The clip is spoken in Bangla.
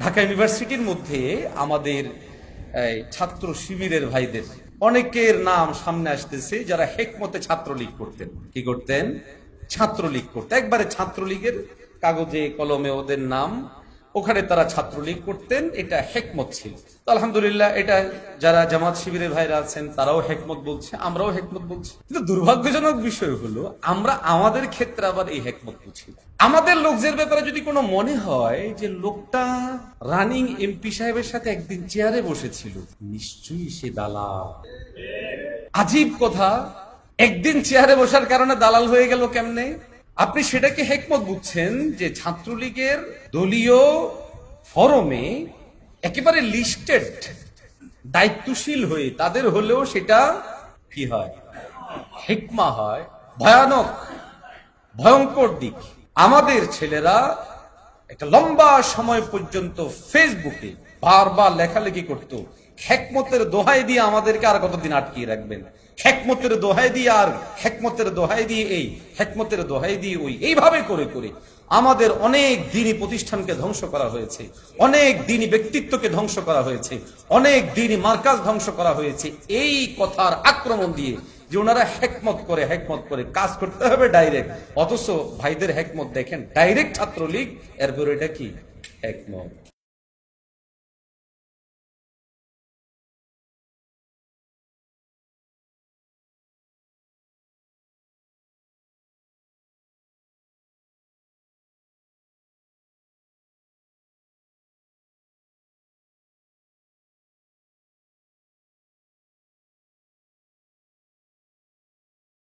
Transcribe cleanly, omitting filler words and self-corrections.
ঢাকা ইউনিভার্সিটির মধ্যে আমাদের ছাত্র শিবিরের ভাইদের অনেকের নাম সামনে আসতেছে যারা হেকমতে ছাত্রলীগ করতেন। কি করতেন? ছাত্রলীগ করতেন। একবারে ছাত্রলীগের কাগজে কলমে ওদের নাম, ওখানে তারা ছাত্রলীগ করতেন, এটা হেকমত ছিল। তো আলহামদুলিল্লাহ, এটা যারা জামাত শিবিরের ভাইরা আছেন তারাও হেকমত বলছে, আমরাও হেকমত বলছি। কিন্তু দুর্ভাগ্যজনক বিষয় হলো আমরা আমাদের ক্ষেত্রে আবার এই হেকমত বুঝি। আমাদের লোকদের ব্যাপারে যদি কোনো মনে হয় যে লোকটা রানিং এমপি সাহেবের সাথে একদিন চেয়ারে বসেছিল, নিশ্চয়ই সে দালাল। আজীব কথা, একদিন চেয়ারে বসার কারণে দালাল হয়ে গেল কেমনে? আপনি সেটাকে হেকমত বুঝছেন যে ছাত্রলীগের দলীয় ফরমে একেবারে লিস্টেড দায়িত্বশীল হয়ে তাদের হলেও সেটা কি হয়? হিকমা হয়। ভয়ানক ভয়ঙ্কর দিক। আমাদের ছেলেরা একটা লম্বা সময় পর্যন্ত ফেসবুকে বারবার লেখালেখি করত, হেকমতের দোহাই দিয়ে আমাদেরকে আর কতদিন আটকিয়ে রাখবেন, হেকমতের দোহাই দিয়ে আর হেকমতের দোহাই দিয়ে এই, হেকমতের দোহাই দিয়ে ওই, এইভাবে করে করে আমাদের অনেক দিনই প্রতিষ্ঠানকে ধ্বংস করা হয়েছে, অনেক দিনই ব্যক্তিত্বকে ধ্বংস করা হয়েছে, অনেক দিনই মার্কাজ ধ্বংস করা হয়েছে এই কথার আক্রমণ দিয়ে যে ওনারা হেকমত করে কাজ করতে হবে ডাইরেক্ট। অথচ ভাইদের হেকমত দেখেন, ডাইরেক্ট ছাত্রলীগ, এরপর এটা কি হেকমত।